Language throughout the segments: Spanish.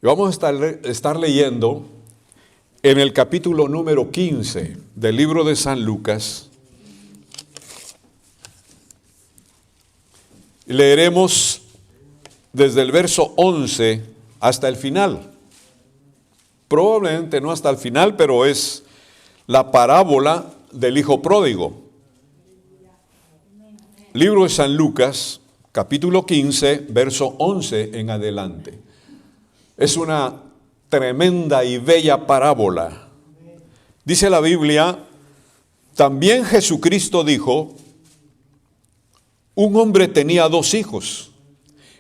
Y vamos a estar leyendo en el capítulo número 15 del libro de San Lucas. Leeremos desde el verso 11 hasta el final. Probablemente no hasta el final, pero es la parábola del hijo pródigo. Libro de San Lucas, capítulo 15, verso 11 en adelante. Es una tremenda y bella parábola. Dice la Biblia, también Jesucristo dijo, un hombre tenía 2 hijos,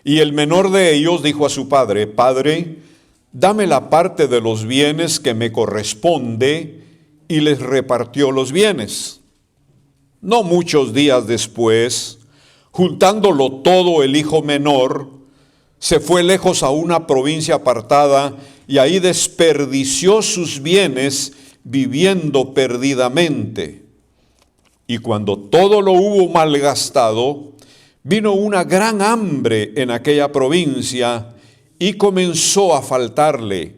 y el menor de ellos dijo a su padre, Padre, dame la parte de los bienes que me corresponde, y les repartió los bienes. No muchos días después, juntándolo todo el hijo menor, se fue lejos a una provincia apartada y ahí desperdició sus bienes viviendo perdidamente. Y cuando todo lo hubo malgastado, vino una gran hambre en aquella provincia y comenzó a faltarle.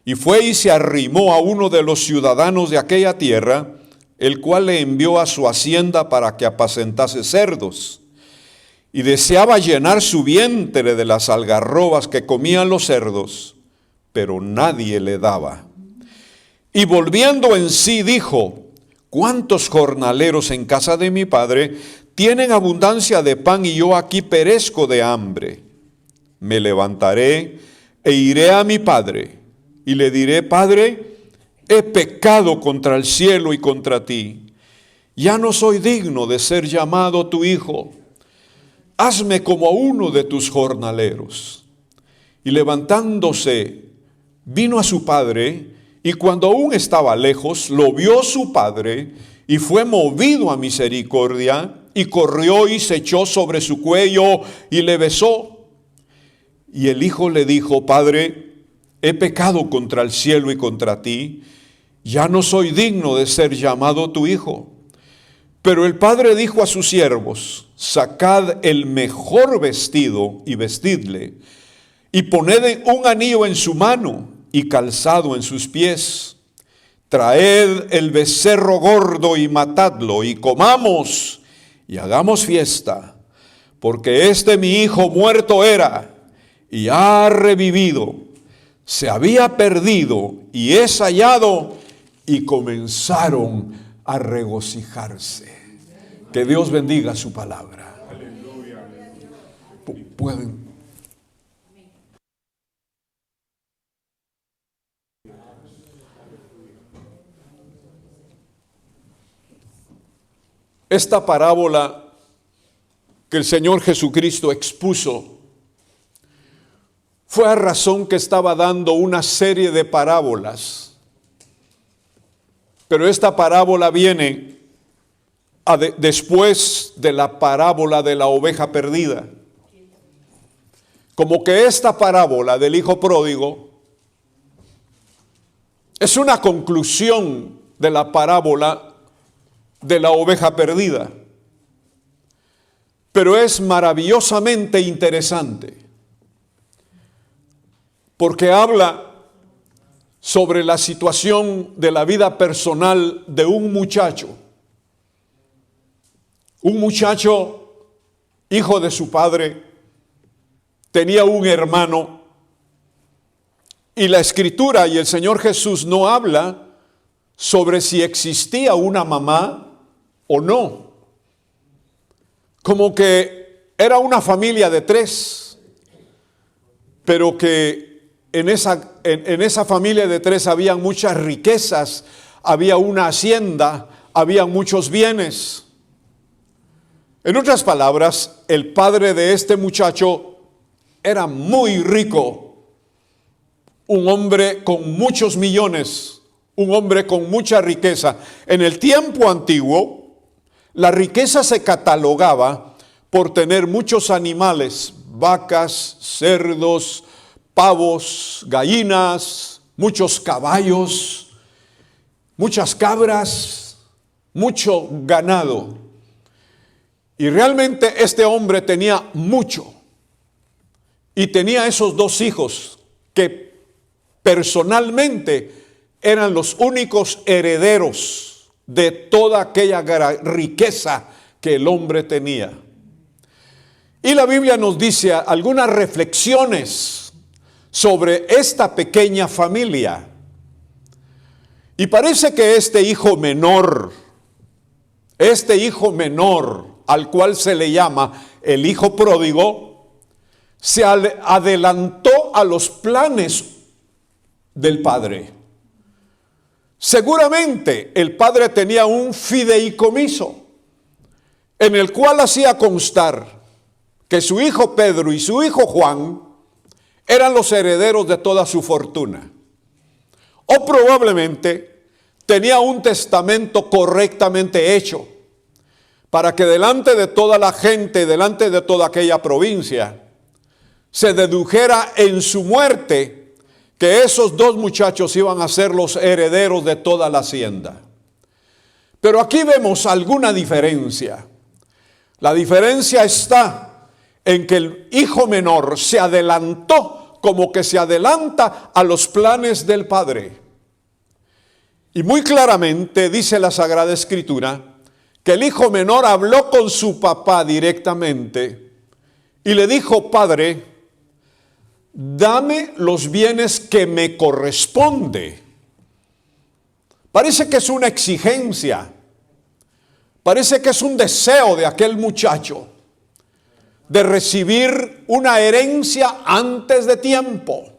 Y fue y se arrimó a uno de los ciudadanos de aquella tierra, el cual le envió a su hacienda para que apacentase cerdos. Y deseaba llenar su vientre de las algarrobas que comían los cerdos, pero nadie le daba. Y volviendo en sí dijo, ¿cuántos jornaleros en casa de mi padre tienen abundancia de pan y yo aquí perezco de hambre? Me levantaré e iré a mi padre y le diré, Padre, he pecado contra el cielo y contra ti. Ya no soy digno de ser llamado tu hijo. Hazme como a uno de tus jornaleros. Y levantándose, vino a su padre, y cuando aún estaba lejos, lo vio su padre, y fue movido a misericordia, y corrió y se echó sobre su cuello, y le besó. Y el hijo le dijo, Padre, he pecado contra el cielo y contra ti, ya no soy digno de ser llamado tu hijo. Pero el padre dijo a sus siervos, sacad el mejor vestido y vestidle, y poned un anillo en su mano y calzado en sus pies. Traed el becerro gordo y matadlo, y comamos y hagamos fiesta, porque mi hijo muerto era y ha revivido, se había perdido y es hallado, y comenzaron a regocijarse. Que Dios bendiga su palabra. Pueden. Esta parábola que el Señor Jesucristo expuso fue a razón que estaba dando una serie de parábolas. Pero esta parábola viene después de la parábola de la oveja perdida. Como que esta parábola del hijo pródigo es una conclusión de la parábola de la oveja perdida. Pero es maravillosamente interesante, porque habla sobre la situación de la vida personal de un muchacho. Un muchacho, hijo de su padre, tenía un hermano, y la Escritura y el Señor Jesús no habla sobre si existía una mamá o no. Como que era una familia de 3, pero que en esa familia de 3 habían muchas riquezas, había una hacienda, había muchos bienes. En otras palabras, el padre de este muchacho era muy rico, un hombre con muchos millones, un hombre con mucha riqueza. En el tiempo antiguo, la riqueza se catalogaba por tener muchos animales, vacas, cerdos, pavos, gallinas, muchos caballos, muchas cabras, mucho ganado. Y realmente este hombre tenía mucho. Y tenía esos 2 hijos que personalmente eran los únicos herederos de toda aquella riqueza que el hombre tenía. Y la Biblia nos dice algunas reflexiones sobre esta pequeña familia. Y parece que este hijo menor al cual se le llama el hijo pródigo, se adelantó a los planes del padre. Seguramente el padre tenía un fideicomiso en el cual hacía constar que su hijo Pedro y su hijo Juan eran los herederos de toda su fortuna. O probablemente tenía un testamento correctamente hecho para que delante de toda la gente, delante de toda aquella provincia, se dedujera en su muerte que esos dos muchachos iban a ser los herederos de toda la hacienda. Pero aquí vemos alguna diferencia. La diferencia está en que el hijo menor se adelantó, como que se adelanta a los planes del padre. Y muy claramente dice la Sagrada Escritura que el hijo menor habló con su papá directamente y le dijo: Padre, dame los bienes que me corresponde. Parece que es una exigencia, parece que es un deseo de aquel muchacho de recibir una herencia antes de tiempo.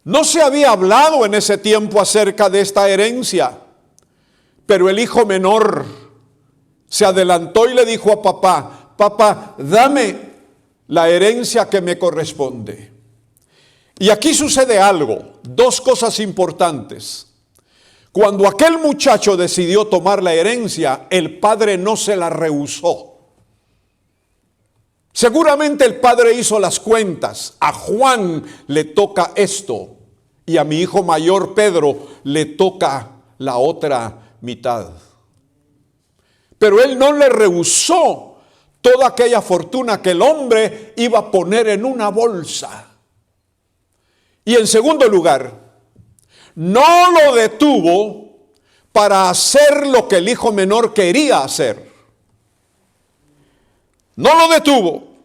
No se había hablado en ese tiempo acerca de esta herencia, pero el hijo menor se adelantó y le dijo a papá: papá, dame la herencia que me corresponde. Y aquí sucede algo, dos cosas importantes. Cuando aquel muchacho decidió tomar la herencia, el padre no se la rehusó. Seguramente el padre hizo las cuentas: a Juan le toca esto y a mi hijo mayor Pedro le toca la otra mitad. Pero él no le rehusó toda aquella fortuna que el hombre iba a poner en una bolsa. Y en segundo lugar, no lo detuvo para hacer lo que el hijo menor quería hacer. No lo detuvo.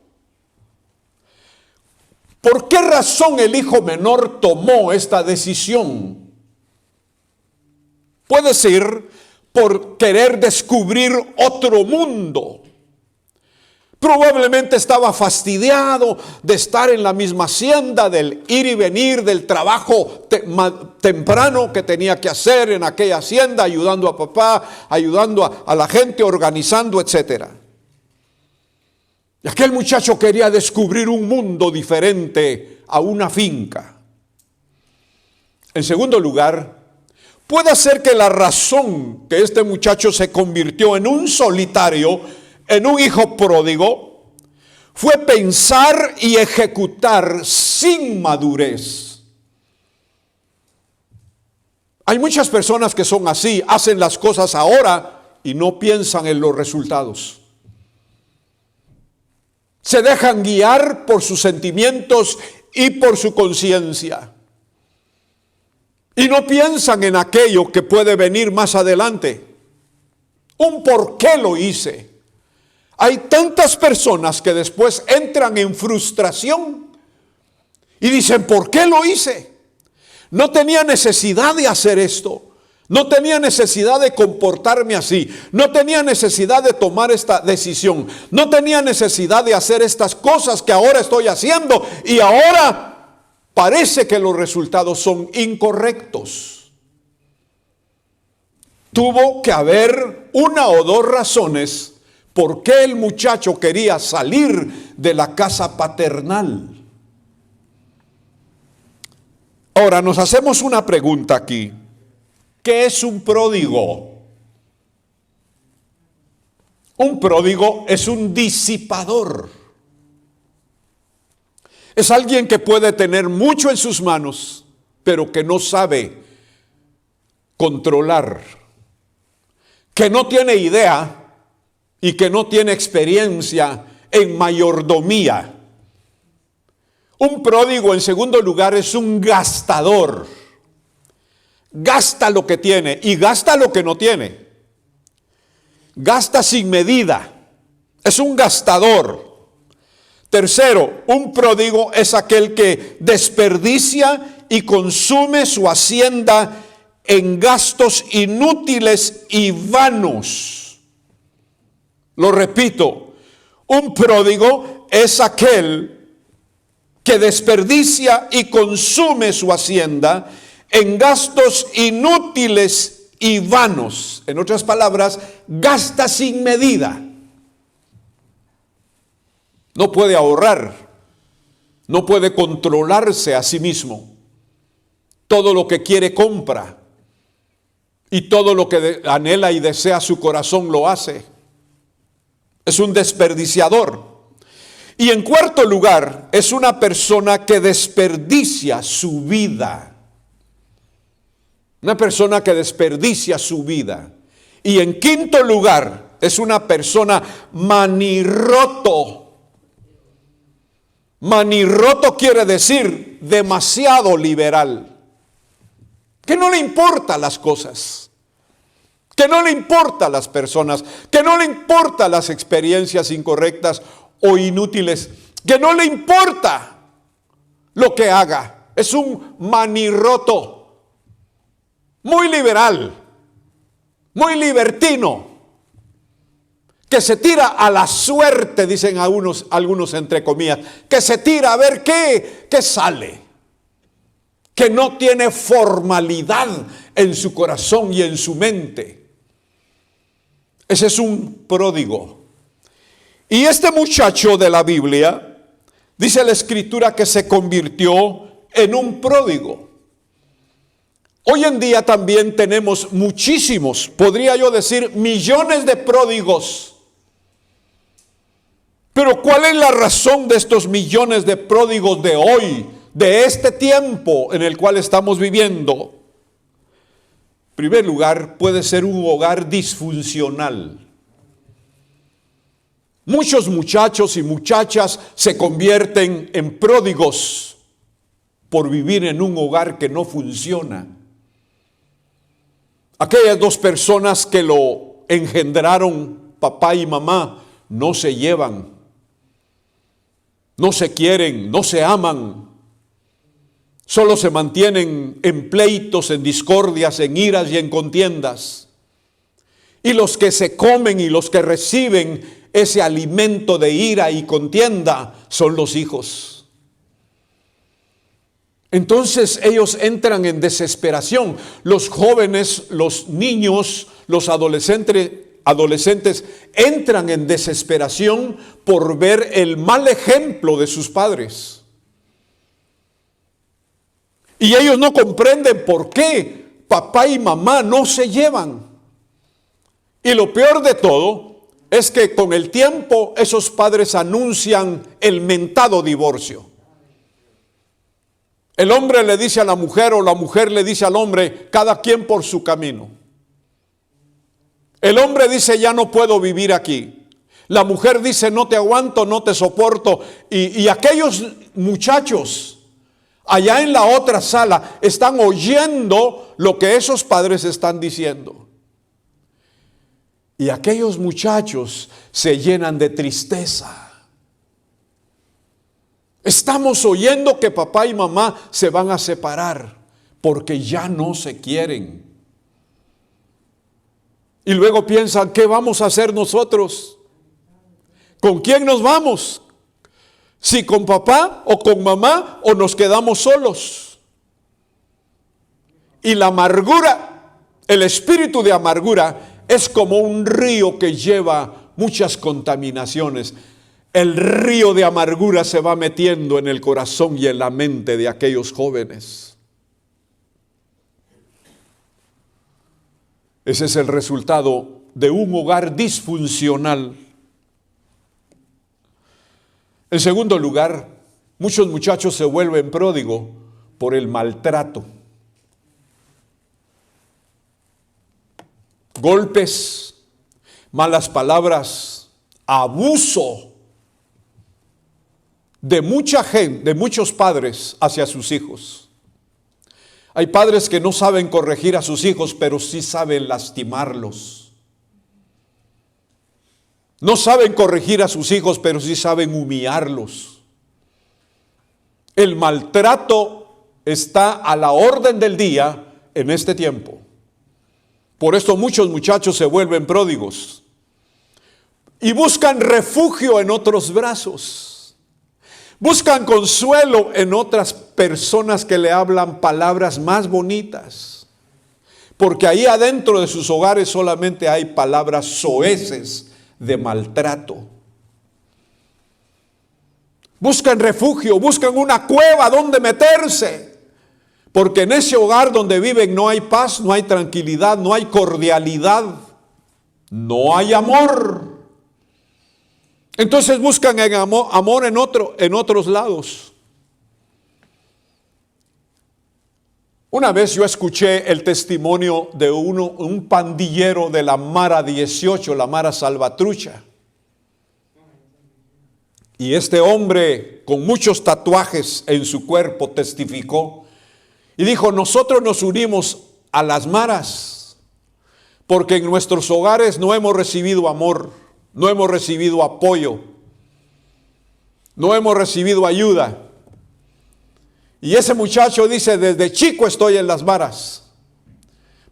¿Por qué razón el hijo menor tomó esta decisión? Puede ser por querer descubrir otro mundo. Probablemente estaba fastidiado de estar en la misma hacienda, del ir y venir, del trabajo temprano que tenía que hacer en aquella hacienda, ayudando a papá, ayudando a la gente, organizando, etcétera. Y aquel muchacho quería descubrir un mundo diferente a una finca. En segundo lugar, puede ser que la razón que este muchacho se convirtió en un solitario, en un hijo pródigo, fue pensar y ejecutar sin madurez. Hay muchas personas que son así, hacen las cosas ahora y no piensan en los resultados. Se dejan guiar por sus sentimientos y por su conciencia. Y no piensan en aquello que puede venir más adelante. Un por qué lo hice. Hay tantas personas que después entran en frustración y dicen: ¿por qué lo hice? No tenía necesidad de hacer esto. No tenía necesidad de comportarme así. No tenía necesidad de tomar esta decisión. No tenía necesidad de hacer estas cosas que ahora estoy haciendo. Y ahora parece que los resultados son incorrectos. Tuvo que haber una o dos razones por qué el muchacho quería salir de la casa paternal. Ahora nos hacemos una pregunta aquí. ¿Qué es un pródigo? Un pródigo es un disipador. Es alguien que puede tener mucho en sus manos, pero que no sabe controlar, que no tiene idea y que no tiene experiencia en mayordomía. Un pródigo, en segundo lugar, es un gastador. Gasta lo que tiene y gasta lo que no tiene. Gasta sin medida. Es un gastador. Tercero, un pródigo es aquel que desperdicia y consume su hacienda en gastos inútiles y vanos. Lo repito, un pródigo es aquel que desperdicia y consume su hacienda en gastos inútiles y vanos. En otras palabras, gasta sin medida. No puede ahorrar, no puede controlarse a sí mismo. Todo lo que quiere compra y todo lo que anhela y desea su corazón lo hace. Es un desperdiciador. Y en cuarto lugar, es una persona que desperdicia su vida. Una persona que desperdicia su vida. Y en quinto lugar, es una persona manirroto. Manirroto quiere decir demasiado liberal. Que no le importan las cosas. Que no le importan las personas. Que no le importan las experiencias incorrectas o inútiles, que no le importa lo que haga. Es un manirroto, muy liberal, muy libertino, que se tira a la suerte, dicen algunos entre comillas, que se tira a ver qué sale, que no tiene formalidad en su corazón y en su mente. Ese es un pródigo. Y este muchacho de la Biblia, dice la Escritura que se convirtió en un pródigo. Hoy en día también tenemos muchísimos, podría yo decir millones de pródigos. Pero ¿cuál es la razón de estos millones de pródigos de hoy, de este tiempo en el cual estamos viviendo? En primer lugar, puede ser un hogar disfuncional. Muchos muchachos y muchachas se convierten en pródigos por vivir en un hogar que no funciona. Aquellas dos personas que lo engendraron, papá y mamá, no se llevan, no se quieren, no se aman. Solo se mantienen en pleitos, en discordias, en iras y en contiendas. Y los que se comen y los que reciben ese alimento de ira y contienda son los hijos. Entonces ellos entran en desesperación. Los jóvenes, los niños, los adolescentes entran en desesperación por ver el mal ejemplo de sus padres. Y ellos no comprenden por qué papá y mamá no se llevan. Y lo peor de todo es que con el tiempo esos padres anuncian el mentado divorcio. El hombre le dice a la mujer o la mujer le dice al hombre, cada quien por su camino. El hombre dice, ya no puedo vivir aquí. La mujer dice, no te aguanto, no te soporto. Y aquellos muchachos allá en la otra sala están oyendo lo que esos padres están diciendo. Y aquellos muchachos se llenan de tristeza. Estamos oyendo que papá y mamá se van a separar porque ya no se quieren. Y luego piensan, ¿qué vamos a hacer nosotros? ¿Con quién nos vamos? ¿Si con papá o con mamá o nos quedamos solos? Y la amargura, el espíritu de amargura es como un río que lleva muchas contaminaciones. El río de amargura se va metiendo en el corazón y en la mente de aquellos jóvenes. Ese es el resultado de un hogar disfuncional. En segundo lugar, muchos muchachos se vuelven pródigos por el maltrato. Golpes, malas palabras, abuso de mucha gente, de muchos padres hacia sus hijos. Hay padres que no saben corregir a sus hijos, pero sí saben lastimarlos. No saben corregir a sus hijos, pero sí saben humillarlos. El maltrato está a la orden del día en este tiempo. Por esto muchos muchachos se vuelven pródigos y buscan refugio en otros brazos. Buscan consuelo en otras personas que le hablan palabras más bonitas. Porque ahí adentro de sus hogares solamente hay palabras soeces de maltrato. Buscan refugio, buscan una cueva donde meterse. Porque en ese hogar donde viven no hay paz, no hay tranquilidad, no hay cordialidad, no hay amor. Entonces buscan amor en otros lados. Una vez yo escuché el testimonio de un pandillero de la Mara 18, la Mara Salvatrucha. Y este hombre con muchos tatuajes en su cuerpo testificó y dijo: nosotros nos unimos a las maras porque en nuestros hogares no hemos recibido amor, no hemos recibido apoyo, no hemos recibido ayuda. Y ese muchacho dice: desde chico estoy en las maras,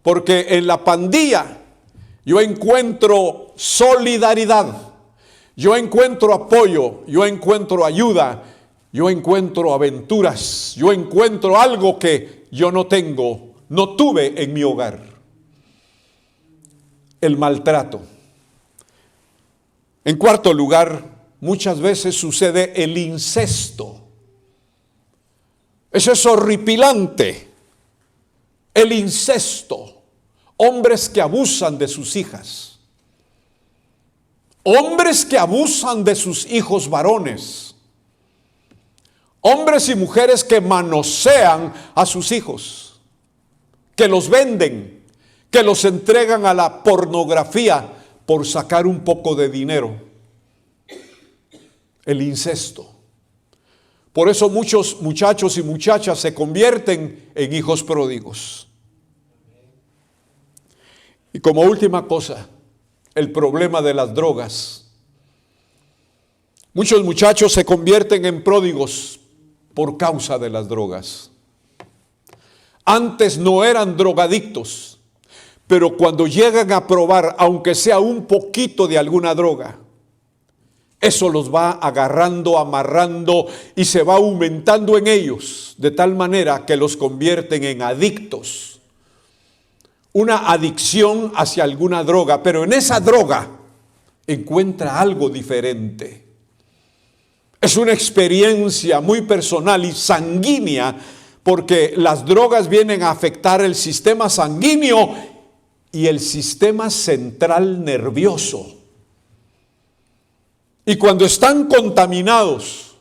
porque en la pandilla yo encuentro solidaridad, yo encuentro apoyo, yo encuentro ayuda, yo encuentro aventuras, yo encuentro algo que yo no tuve en mi hogar. El maltrato. En cuarto lugar, muchas veces sucede el incesto. Eso es horripilante. El incesto. Hombres que abusan de sus hijas. Hombres que abusan de sus hijos varones. Hombres y mujeres que manosean a sus hijos. Que los venden. Que los entregan a la pornografía por sacar un poco de dinero. El incesto. Por eso muchos muchachos y muchachas se convierten en hijos pródigos. Y como última cosa, el problema de las drogas. Muchos muchachos se convierten en pródigos por causa de las drogas. Antes no eran drogadictos, pero cuando llegan a probar, aunque sea un poquito de alguna droga, eso los va agarrando, amarrando y se va aumentando en ellos, de tal manera que los convierten en adictos. Una adicción hacia alguna droga, pero en esa droga encuentra algo diferente. Es una experiencia muy personal y sanguínea, porque las drogas vienen a afectar el sistema sanguíneo y el sistema central nervioso. Y cuando están contaminados,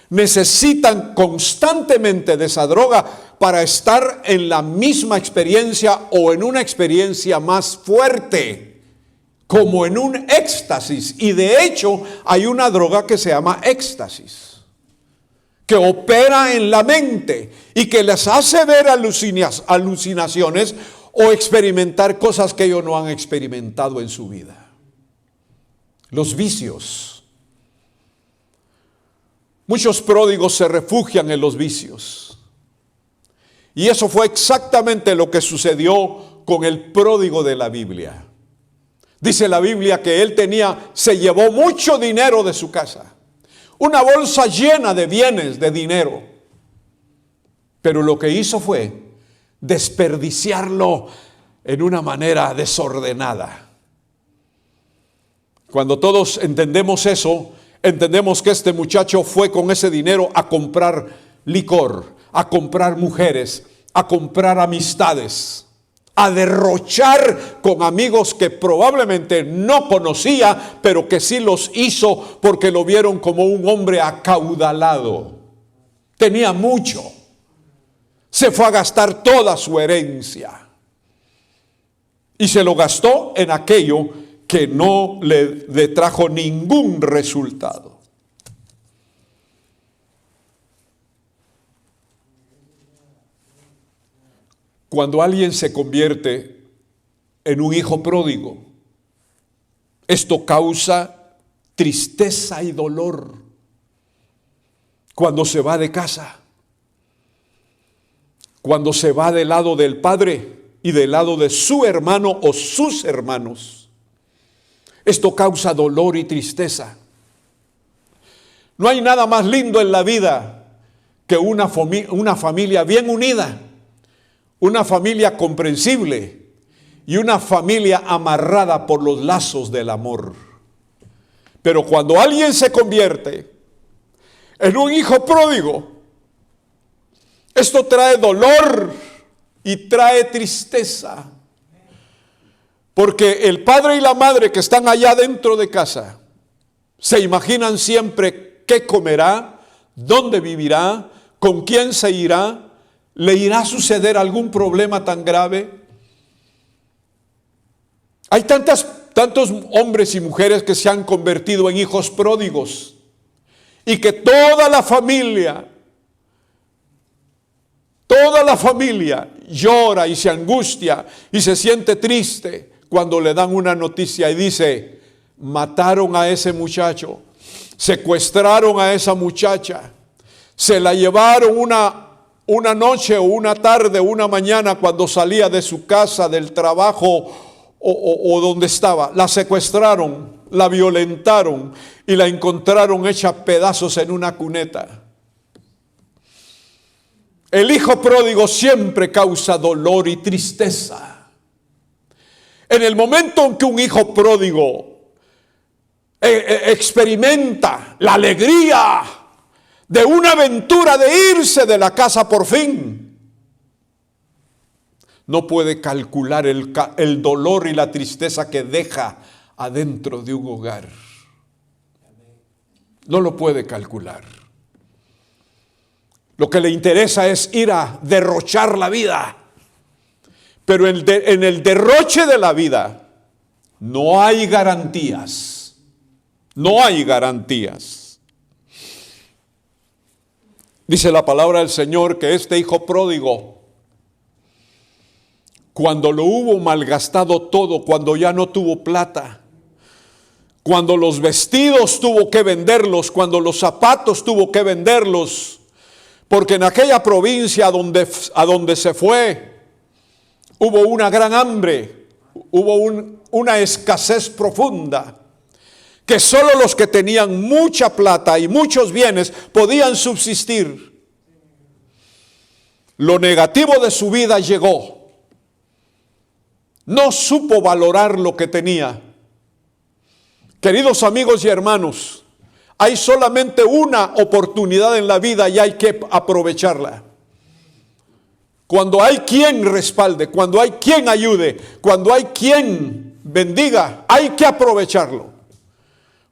necesitan constantemente de esa droga para estar en la misma experiencia o en una experiencia más fuerte, como en un éxtasis. Y de hecho hay una droga que se llama éxtasis, que opera en la mente y que les hace ver alucinaciones o experimentar cosas que ellos no han experimentado en su vida. Los vicios. Muchos pródigos se refugian en los vicios. Y eso fue exactamente lo que sucedió con el pródigo de la Biblia. Dice la Biblia que él se llevó mucho dinero de su casa. Una bolsa llena de bienes, de dinero. Pero lo que hizo fue desperdiciarlo en una manera desordenada. Cuando todos entendemos eso, entendemos que este muchacho fue con ese dinero a comprar licor, a comprar mujeres, a comprar amistades, a derrochar con amigos que probablemente no conocía, pero que sí los hizo porque lo vieron como un hombre acaudalado. Tenía mucho. Se fue a gastar toda su herencia. Y se lo gastó en aquello que no le trajo ningún resultado. Cuando alguien se convierte en un hijo pródigo, esto causa tristeza y dolor cuando se va de casa, cuando se va del lado del padre y del lado de su hermano o sus hermanos. Esto causa dolor y tristeza. No hay nada más lindo en la vida que una familia bien unida, una familia comprensible y una familia amarrada por los lazos del amor. Pero cuando alguien se convierte en un hijo pródigo, esto trae dolor y trae tristeza. Porque el padre y la madre que están allá dentro de casa se imaginan siempre qué comerá, dónde vivirá, con quién se irá, le irá a suceder algún problema tan grave. Hay tantos hombres y mujeres que se han convertido en hijos pródigos y que toda la familia llora y se angustia y se siente triste cuando le dan una noticia y dice: mataron a ese muchacho, secuestraron a esa muchacha, se la llevaron una noche o una tarde o una mañana cuando salía de su casa, del trabajo o donde estaba. La secuestraron, la violentaron y la encontraron hecha pedazos en una cuneta. El hijo pródigo siempre causa dolor y tristeza. En el momento en que un hijo pródigo experimenta la alegría de una aventura de irse de la casa por fin, no puede calcular el dolor y la tristeza que deja adentro de un hogar. No lo puede calcular. Lo que le interesa es ir a derrochar la vida. Pero en el derroche de la vida no hay garantías. No hay garantías. Dice la palabra del Señor que este hijo pródigo, cuando lo hubo malgastado todo, cuando ya no tuvo plata, cuando los vestidos tuvo que venderlos, cuando los zapatos tuvo que venderlos, porque en aquella provincia a donde se fue, hubo una gran hambre, hubo una escasez profunda, que solo los que tenían mucha plata y muchos bienes podían subsistir. Lo negativo de su vida llegó. No supo valorar lo que tenía. Queridos amigos y hermanos, hay solamente una oportunidad en la vida y hay que aprovecharla. Cuando hay quien respalde, cuando hay quien ayude, cuando hay quien bendiga, hay que aprovecharlo.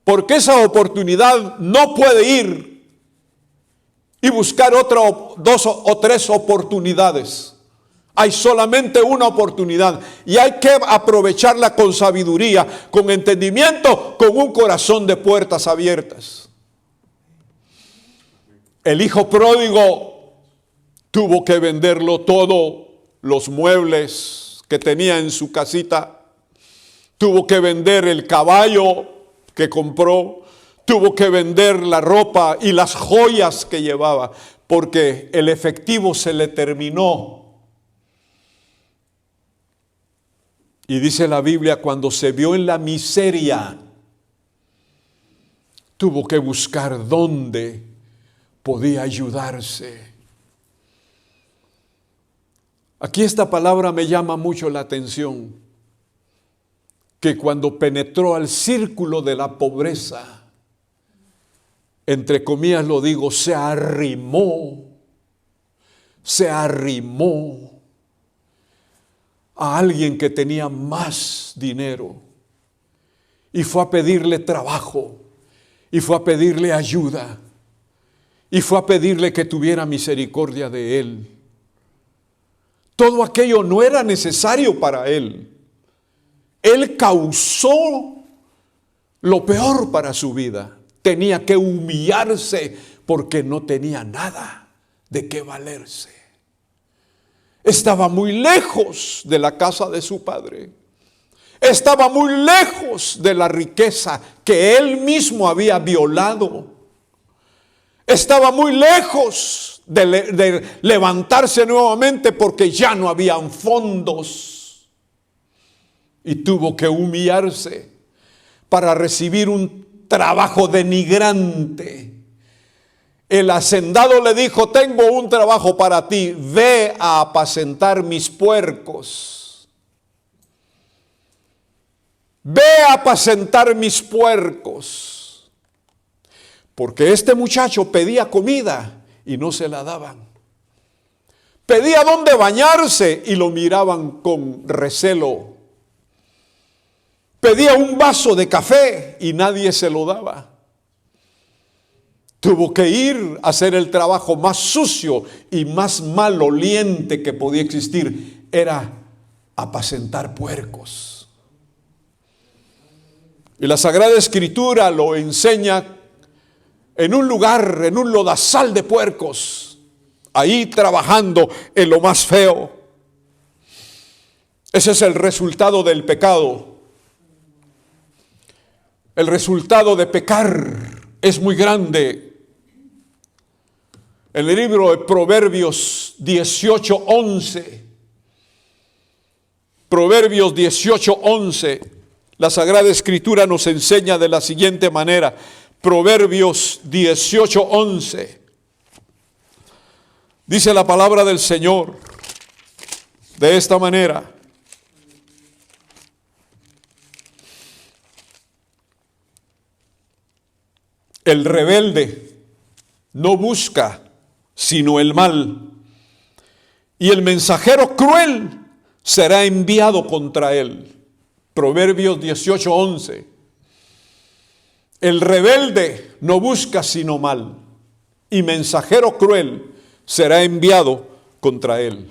Porque esa oportunidad no puede ir y buscar dos o tres oportunidades. Hay solamente una oportunidad y hay que aprovecharla con sabiduría, con entendimiento, con un corazón de puertas abiertas. El hijo pródigo tuvo que venderlo todo, los muebles que tenía en su casita, tuvo que vender el caballo que compró, tuvo que vender la ropa y las joyas que llevaba, porque el efectivo se le terminó. Y dice la Biblia, cuando se vio en la miseria, tuvo que buscar dónde podía ayudarse. Aquí esta palabra me llama mucho la atención, que cuando penetró al círculo de la pobreza, entre comillas lo digo, se arrimó a alguien que tenía más dinero y fue a pedirle trabajo y fue a pedirle ayuda y fue a pedirle que tuviera misericordia de él. Todo aquello no era necesario para él. Él causó lo peor para su vida. Tenía que humillarse porque no tenía nada de qué valerse. Estaba muy lejos de la casa de su padre. Estaba muy lejos de la riqueza que él mismo había violado. Estaba muy lejos de levantarse nuevamente porque ya no habían fondos. Y tuvo que humillarse para recibir un trabajo denigrante. El hacendado le dijo: tengo un trabajo para ti, ve a apacentar mis puercos. Ve a apacentar mis puercos. Porque este muchacho pedía comida y no se la daban. Pedía dónde bañarse y lo miraban con recelo. Pedía un vaso de café y nadie se lo daba. Tuvo que ir a hacer el trabajo más sucio y más maloliente que podía existir. Era apacentar puercos. Y la Sagrada Escritura lo enseña en un lugar, en un lodazal de puercos, ahí trabajando en lo más feo. Ese es el resultado del pecado. El resultado de pecar es muy grande. En el libro de Proverbios 18:11, Proverbios 18:11, la Sagrada Escritura nos enseña de la siguiente manera. Proverbios 18:11. Dice la palabra del Señor de esta manera: el rebelde no busca sino el mal, y el mensajero cruel será enviado contra él. Proverbios 18:11. El rebelde no busca sino mal, y mensajero cruel será enviado contra él.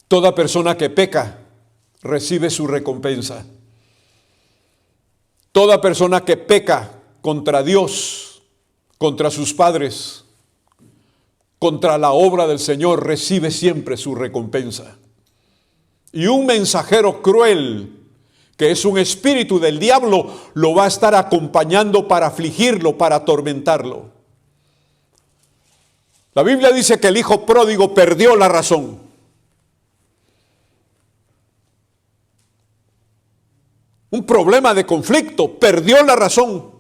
Toda persona que peca recibe su recompensa. Toda persona que peca contra Dios, contra sus padres, contra la obra del Señor, recibe siempre su recompensa. Y un mensajero cruel, que es un espíritu del diablo, lo va a estar acompañando para afligirlo, para atormentarlo. La Biblia dice que el hijo pródigo perdió la razón. Un problema de conflicto, perdió la razón.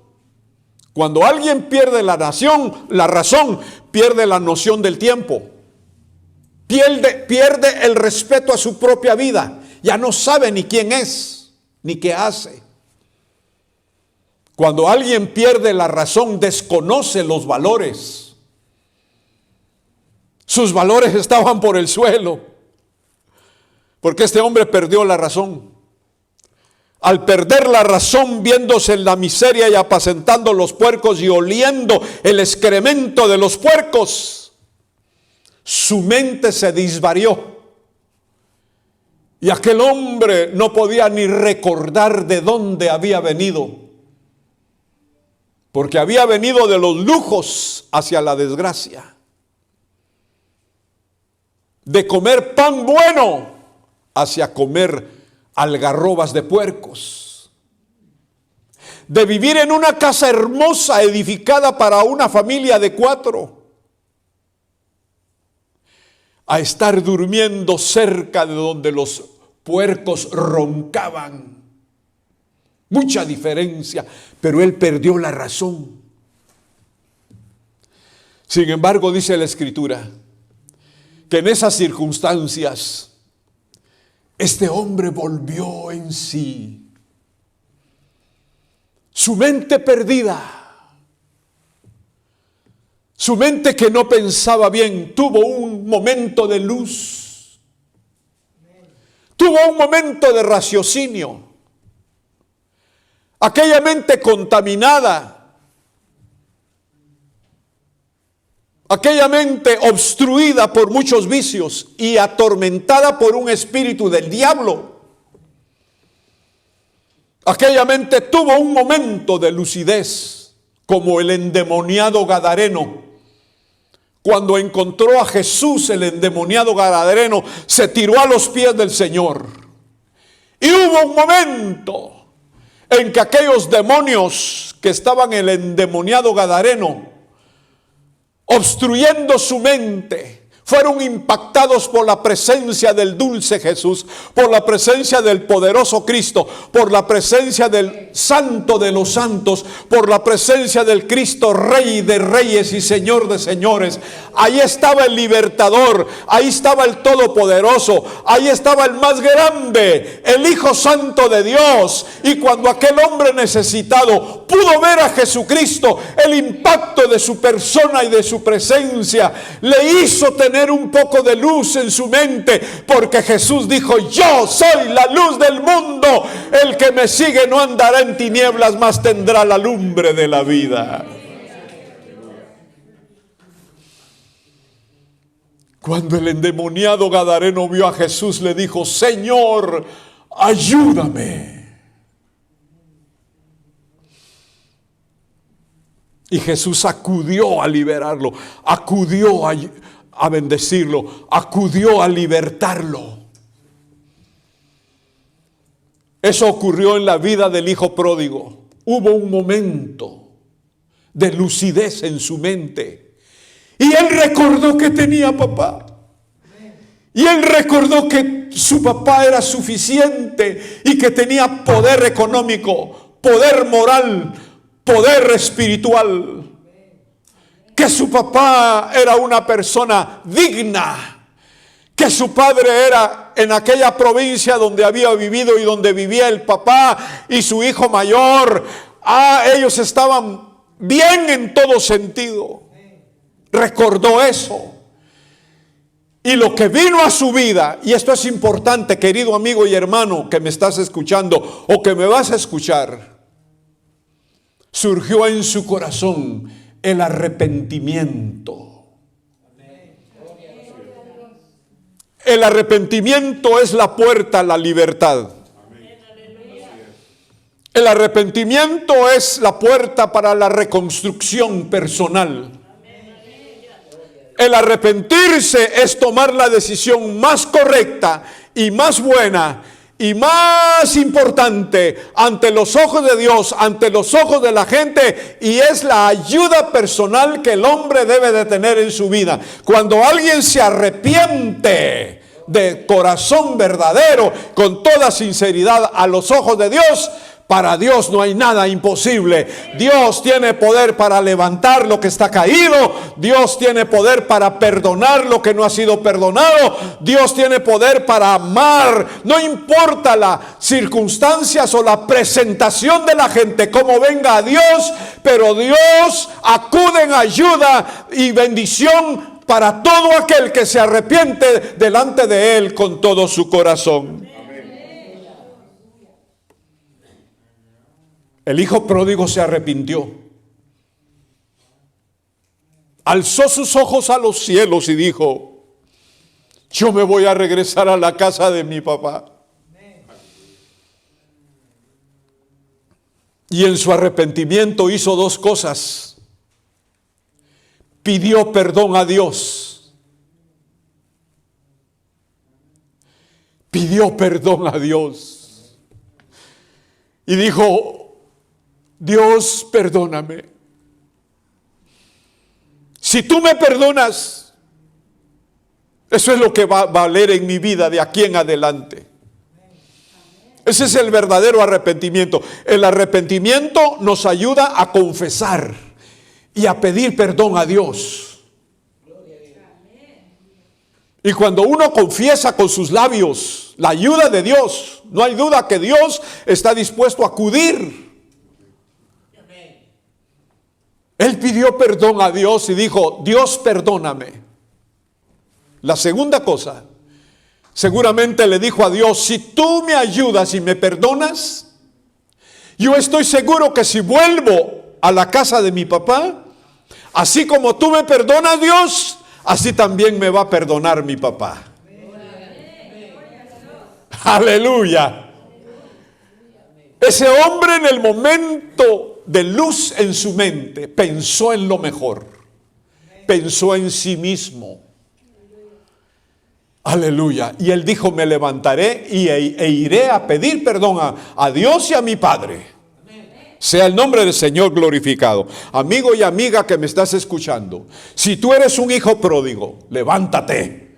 Cuando alguien pierde la razón, pierde la noción del tiempo. Pierde el respeto a su propia vida. Ya no sabe ni quién es, ni qué hace. Cuando alguien pierde la razón, desconoce los valores. Sus valores estaban por el suelo, porque este hombre perdió la razón. Al perder la razón, viéndose en la miseria y apacentando los puercos y oliendo el excremento de los puercos, su mente se disvarió. Y aquel hombre no podía ni recordar de dónde había venido, porque había venido de los lujos hacia la desgracia, de comer pan bueno hacia comer algarrobas de puercos, de vivir en una casa hermosa edificada para una familia de 4, a estar durmiendo cerca de donde los puercos roncaban. Mucha diferencia, pero él perdió la razón. Sin embargo, dice la Escritura que en esas circunstancias este hombre volvió en sí. Su mente perdida, su mente que no pensaba bien, tuvo un momento de luz, tuvo un momento de raciocinio. Aquella mente contaminada, aquella mente obstruida por muchos vicios y atormentada por un espíritu del diablo, aquella mente tuvo un momento de lucidez, como el endemoniado gadareno, Cuando encontró a Jesús, el endemoniado gadareno se tiró a los pies del Señor. Y hubo un momento en que aquellos demonios que estaban en el endemoniado gadareno, obstruyendo su mente, fueron impactados por la presencia del dulce Jesús, por la presencia del poderoso Cristo, por la presencia del Santo de los Santos, por la presencia del Cristo Rey de Reyes y Señor de Señores. Ahí estaba el libertador, ahí estaba el Todopoderoso, ahí estaba el más grande, el Hijo Santo de Dios. Y cuando aquel hombre necesitado pudo ver a Jesucristo, el impacto de su persona y de su presencia le hizo tener un poco de luz en su mente, porque Jesús dijo: yo soy la luz del mundo, el que me sigue no andará en tinieblas, mas tendrá la lumbre de la vida. Cuando el endemoniado gadareno vio a Jesús, le dijo: Señor, ayúdame. Y Jesús acudió a liberarlo, acudió a bendecirlo, acudió a libertarlo. Eso ocurrió en la vida del hijo pródigo. Hubo un momento de lucidez en su mente. Y él recordó que tenía papá. Y él recordó que su papá era suficiente y que tenía poder económico, poder moral, poder espiritual. Que su papá era una persona digna, que su padre era en aquella provincia donde había vivido y donde vivía el papá y su hijo mayor. Ellos estaban bien en todo sentido. Recordó eso. Y lo que vino a su vida, y esto es importante, querido amigo y hermano que me estás escuchando o que me vas a escuchar, surgió en su corazón el arrepentimiento. El arrepentimiento es la puerta a la libertad. El arrepentimiento es la puerta para la reconstrucción personal. El arrepentirse es tomar la decisión más correcta y más buena y más importante ante los ojos de Dios, ante los ojos de la gente, y es la ayuda personal que el hombre debe de tener en su vida. Cuando alguien se arrepiente de corazón verdadero, con toda sinceridad a los ojos de Dios, para Dios no hay nada imposible. Dios tiene poder para levantar lo que está caído. Dios tiene poder para perdonar lo que no ha sido perdonado. Dios tiene poder para amar. No importa las circunstancias o la presentación de la gente, como venga a Dios, pero Dios acude en ayuda y bendición para todo aquel que se arrepiente delante de Él con todo su corazón. El hijo pródigo se arrepintió. Alzó sus ojos a los cielos y dijo: yo me voy a regresar a la casa de mi papá. Y en su arrepentimiento hizo dos cosas. Pidió perdón a Dios. Pidió perdón a Dios. Y dijo: Dios, perdóname. Si tú me perdonas, eso es lo que va a valer en mi vida de aquí en adelante. Ese es el verdadero arrepentimiento. El arrepentimiento nos ayuda a confesar y a pedir perdón a Dios. Y cuando uno confiesa con sus labios la ayuda de Dios, no hay duda que Dios está dispuesto a acudir. Él pidió perdón a Dios y dijo: Dios, perdóname. La segunda cosa, seguramente le dijo a Dios: si tú me ayudas y me perdonas, yo estoy seguro que si vuelvo a la casa de mi papá, así como tú me perdonas, Dios, así también me va a perdonar mi papá. Aleluya. Ese hombre, en el momento de luz en su mente, pensó en lo mejor. pensó en sí mismo. Aleluya. Y él dijo, me levantaré e iré a pedir perdón a Dios y a mi Padre. Sea el nombre del Señor glorificado. Amigo y amiga que me estás escuchando, si tú eres un hijo pródigo, levántate.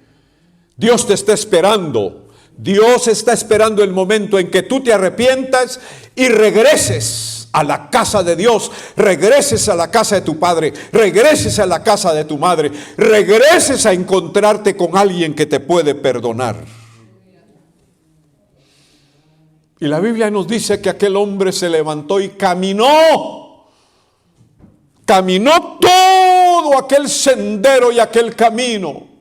Dios te está esperando. Dios está esperando el momento en que tú te arrepientas y regreses a la casa de Dios, regreses a la casa de tu padre, regreses a la casa de tu madre, regreses a encontrarte con alguien que te puede perdonar. Y la Biblia nos dice que aquel hombre se levantó y caminó todo aquel sendero y aquel camino.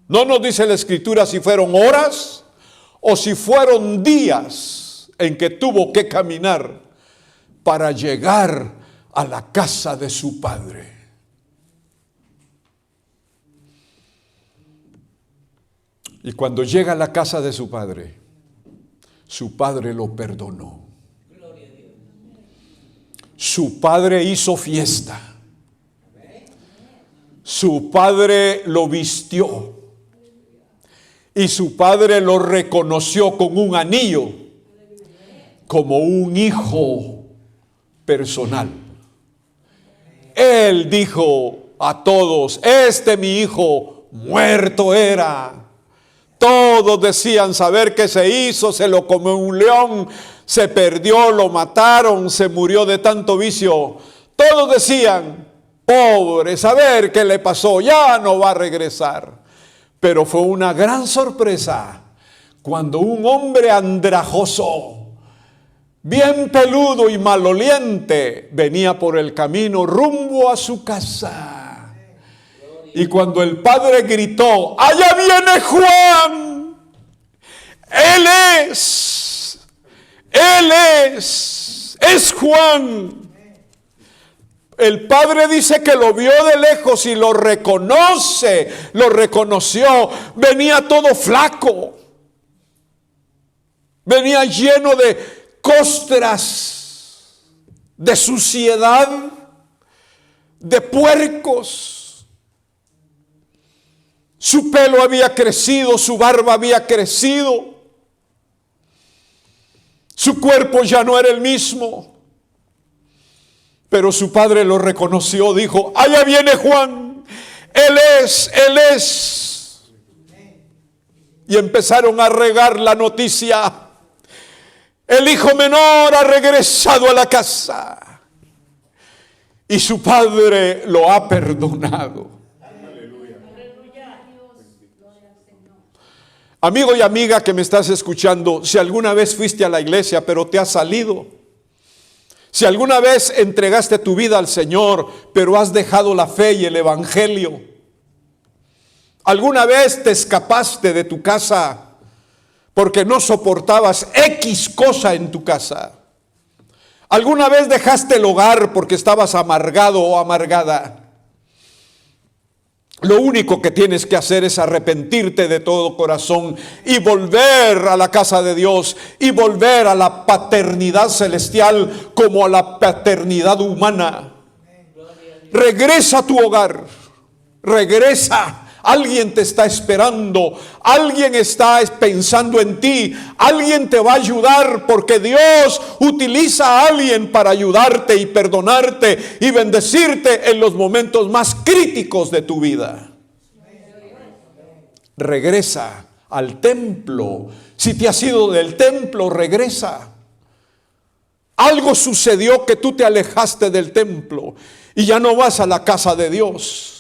No nos dice la Escritura si fueron horas o si fueron días en que tuvo que caminar para llegar a la casa de su padre. Y cuando llega a la casa de su padre lo perdonó. Su padre hizo fiesta. Su padre lo vistió. Y su padre lo reconoció con un anillo, como un hijo personal. Él dijo a todos, mi hijo muerto era. Todos decían saber qué se hizo, se lo comió un león, se perdió, lo mataron, se murió de tanto vicio. Todos decían, pobre, saber qué le pasó, ya no va a regresar. Pero fue una gran sorpresa cuando un hombre andrajoso, bien peludo y maloliente, venía por el camino rumbo a su casa. Y cuando el padre gritó, ¡allá viene Juan! Él es Juan. El padre dice que lo vio de lejos y lo reconoció. Venía todo flaco. Venía lleno de costras, de suciedad, de puercos. Su pelo había crecido, su barba había crecido. Su cuerpo ya no era el mismo. Pero su padre lo reconoció, dijo, allá viene Juan, él es. Y empezaron a regar la noticia. El hijo menor ha regresado a la casa. Y su padre lo ha perdonado. Amigo y amiga que me estás escuchando, si alguna vez fuiste a la iglesia pero te has salido, si alguna vez entregaste tu vida al Señor, pero has dejado la fe y el evangelio, alguna vez te escapaste de tu casa porque no soportabas X cosa en tu casa, alguna vez dejaste el hogar porque estabas amargado o amargada, lo único que tienes que hacer es arrepentirte de todo corazón y volver a la casa de Dios y volver a la paternidad celestial como a la paternidad humana. Regresa a tu hogar, regresa. Alguien te está esperando, alguien está pensando en ti, alguien te va a ayudar porque Dios utiliza a alguien para ayudarte y perdonarte y bendecirte en los momentos más críticos de tu vida. Regresa al templo. Si te has ido del templo, regresa. Algo sucedió que tú te alejaste del templo y ya no vas a la casa de Dios.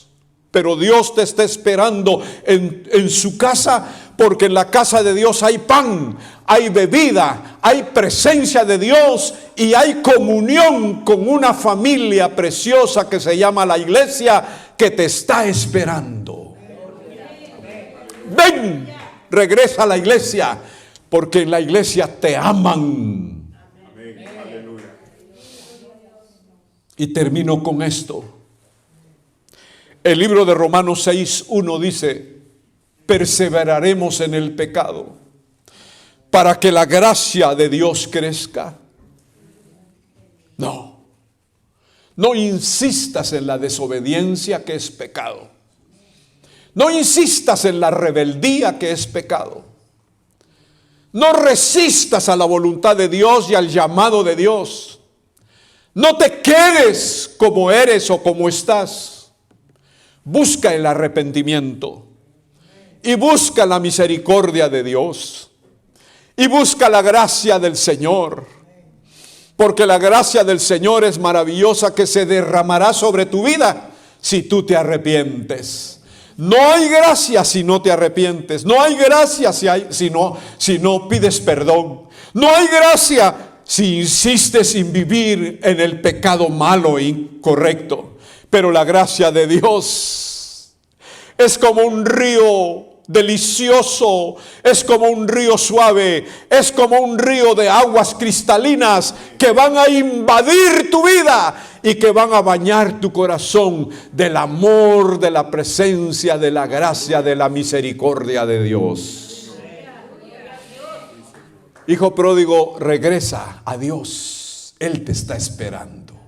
Pero Dios te está esperando en su casa, porque en la casa de Dios hay pan, hay bebida, hay presencia de Dios y hay comunión con una familia preciosa que se llama la iglesia, que te está esperando. Ven, regresa a la iglesia, porque en la iglesia te aman. Y termino con esto. El libro de Romanos 6:1 dice, perseveraremos en el pecado para que la gracia de Dios crezca. No, No insistas en la desobediencia, que es pecado. No insistas en la rebeldía, que es pecado. No resistas a la voluntad de Dios y al llamado de Dios. No te quedes como eres o como estás. Busca el arrepentimiento y busca la misericordia de Dios y busca la gracia del Señor, porque la gracia del Señor es maravillosa, que se derramará sobre tu vida si tú te arrepientes. No hay gracia si no te arrepientes. No hay gracia si no pides perdón. No hay gracia si insistes en vivir en el pecado malo e incorrecto. Pero la gracia de Dios es como un río delicioso, es como un río suave, es como un río de aguas cristalinas que van a invadir tu vida y que van a bañar tu corazón del amor, de la presencia, de la gracia, de la misericordia de Dios. Hijo pródigo, regresa a Dios. Él te está esperando.